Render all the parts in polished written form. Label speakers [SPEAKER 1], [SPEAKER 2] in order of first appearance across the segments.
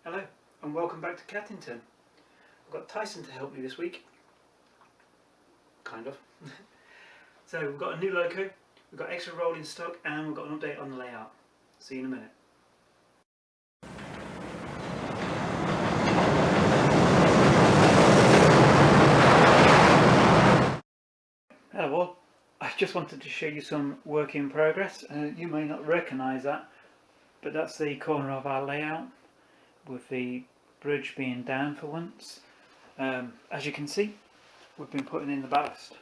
[SPEAKER 1] Hello and welcome back to Cattington. I've got Tyson to help me this week. Kind of. So we've got a new loco, we've got extra rolling stock and we've got an update on the layout. See you in a minute. Hello all. I just wanted to show you some work in progress. You may not recognise that, but that's the corner of our layout with the bridge being down for once. As you can see, we've been putting in the ballast.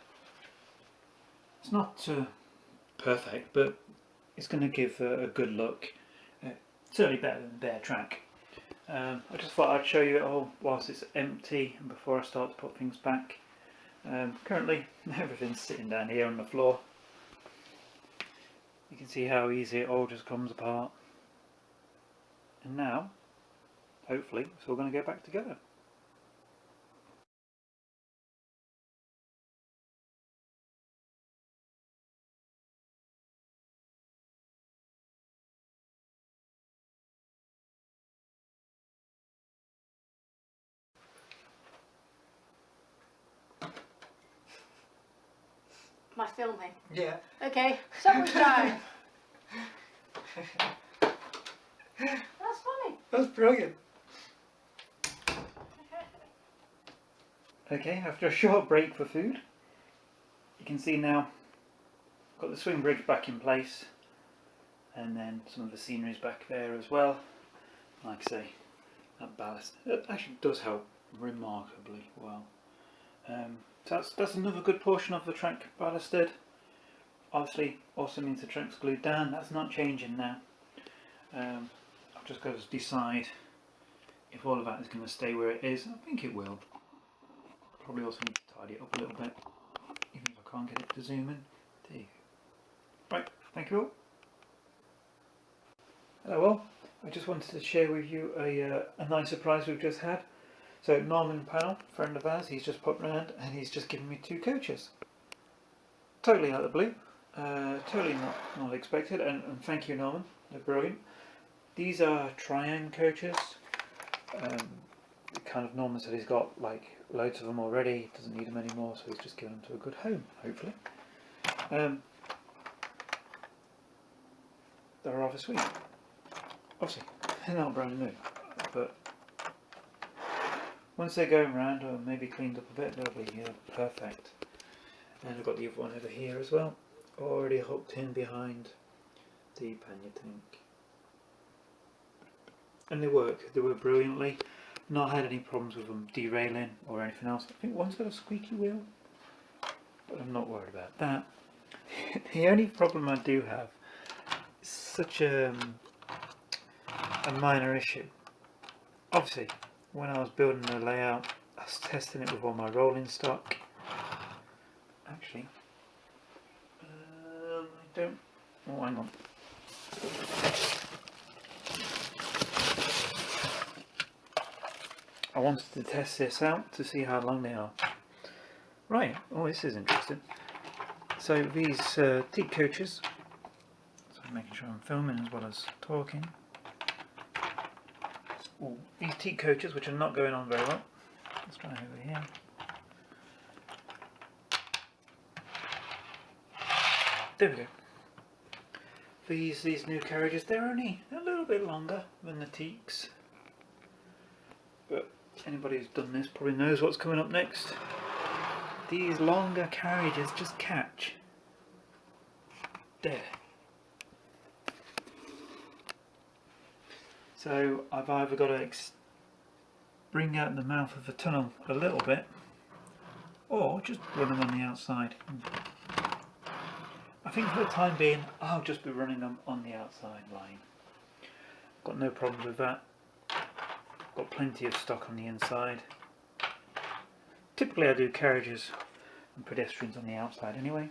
[SPEAKER 1] It's not perfect, but it's going to give a good look. Certainly better than bare track. I just thought I'd show you it all whilst it's empty and before I start to put things back. Currently everything's sitting down here on the floor. You can see how easy it all just comes apart. And now, hopefully, it's all going to go back together.
[SPEAKER 2] Am I filming?
[SPEAKER 1] Yeah.
[SPEAKER 2] Okay, sandwich time! That's funny.
[SPEAKER 1] That's brilliant. Okay, after a short break for food, you can see now I've got the swing bridge back in place and then some of the scenery's back there as well. Like I say, that ballast it actually does help remarkably well. So that's another good portion of the track ballasted. Obviously also means the track's glued down. That's not changing now. I've just got to decide if all of that is going to stay where it is. I think it will. Probably also need to tidy it up a little bit, even if I can't get it to zoom in. There you go. Right, thank you all. Hello all. I just wanted to share with you a nice surprise we've just had. So Norman Powell, friend of ours, he's just popped round and he's just given me 2 coaches. Totally out of the blue, totally not expected, and thank you Norman, they're brilliant. These are Triangle coaches. Kind of Norman said he's got like loads of them already, doesn't need them anymore, so he's just given them to a good home, hopefully. They're rather sweet. Obviously, they're not brand new, but once they're going around or maybe cleaned up a bit, they'll be perfect. And I've got the other one over here as well, already hooked in behind the pannier tank. And they work brilliantly. Not had any problems with them derailing or anything else. I think one's got a squeaky wheel, but I'm not worried about that. The only problem I do have is such a minor issue. Obviously, when I was building the layout, I was testing it with all my rolling stock. Actually, I don't. Oh, hang on. I wanted to test this out to see how long they are. Right. Oh, this is interesting. So these teak coaches. So I'm making sure I'm filming as well as talking. Ooh, these teak coaches, which are not going on very well. Let's try over here. There we go. These new carriages, they're only a little bit longer than the teaks. But anybody who's done this probably knows what's coming up next. These longer carriages just catch. There. So I've either got to bring out the mouth of the tunnel a little bit, or just run them on the outside. I think for the time being, I'll just be running them on the outside line. Got no problems with that. Got plenty of stock on the inside. Typically I do carriages and pedestrians on the outside anyway.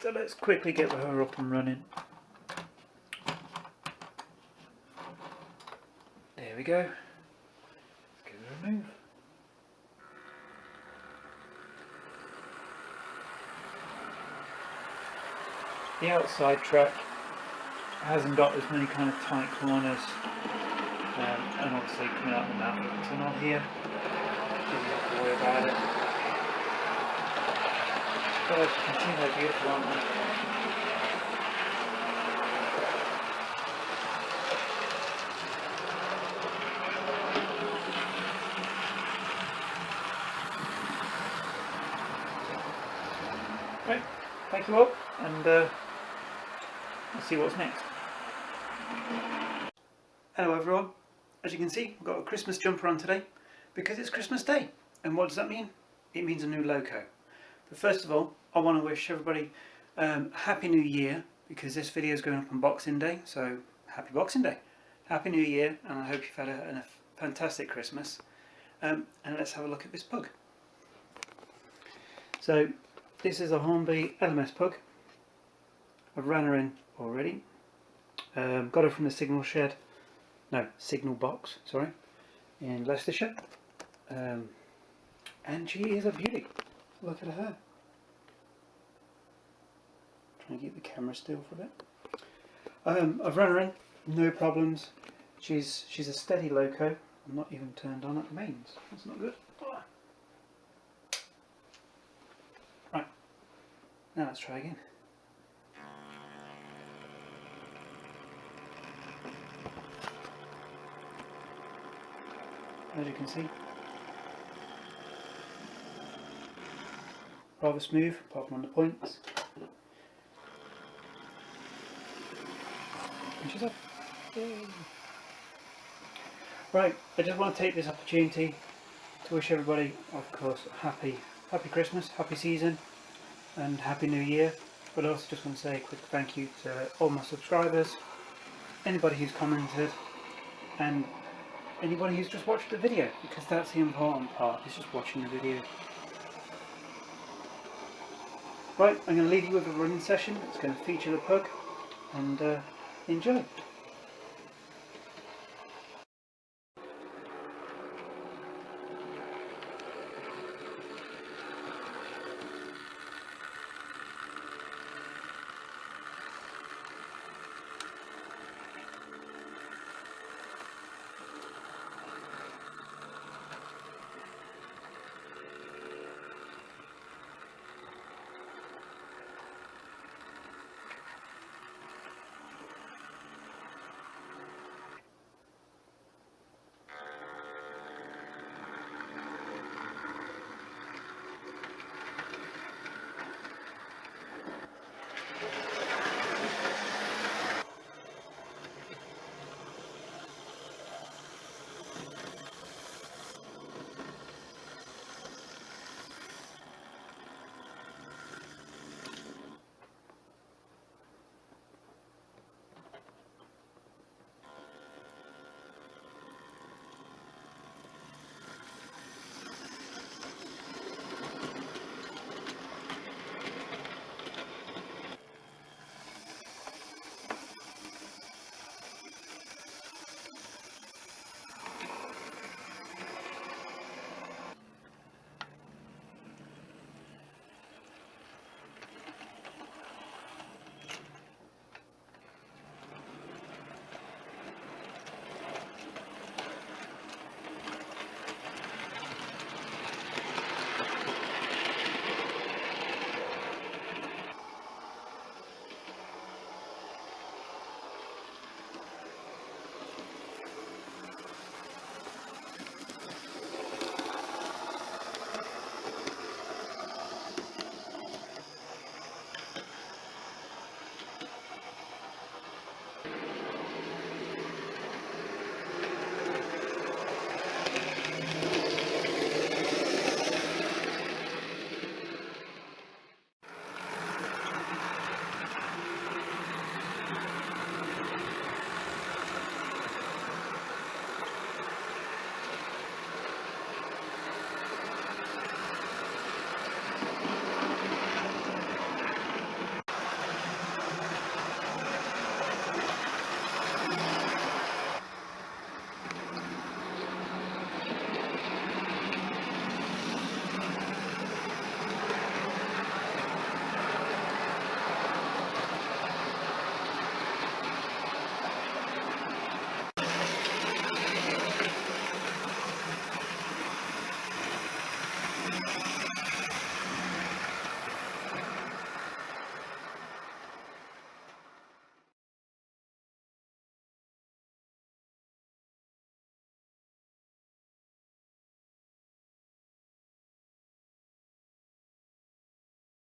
[SPEAKER 1] So let's quickly get her up and running. There we go. Let's give her a move. The outside track hasn't got as many kind of tight corners and obviously coming out of the mouth of the tunnel here, didn't have to worry about it. But as you can see, they're beautiful, aren't they? Right, thank you all, and we'll see what's next. Hello everyone. As you can see, I've got a Christmas jumper on today because it's Christmas Day. And what does that mean? It means a new Loco. But first of all, I want to wish everybody a Happy New Year, because this video is going up on Boxing Day, so Happy Boxing Day. Happy New Year, and I hope you've had a fantastic Christmas. And let's have a look at this pug. So this is a Hornby LMS pug. I've ran her in already. Got her from the signal box, sorry, in Leicestershire. And she is a beauty. Look at her. Trying to keep the camera still for a bit. I've run her in, no problems. She's a steady Loco. I'm not even turned on at the mains. That's not good. Right. Now let's try again. As you can see, rather smooth, apart from on the points. And she's up. Yay. Right, I just want to take this opportunity to wish everybody, of course, happy Christmas, happy season, and happy New Year. But I also just want to say a quick thank you to all my subscribers, anybody who's commented, and anybody who's just watched the video, because that's the important part, is just watching the video. Right, I'm going to leave you with a running session. It's going to feature the pug, and enjoy.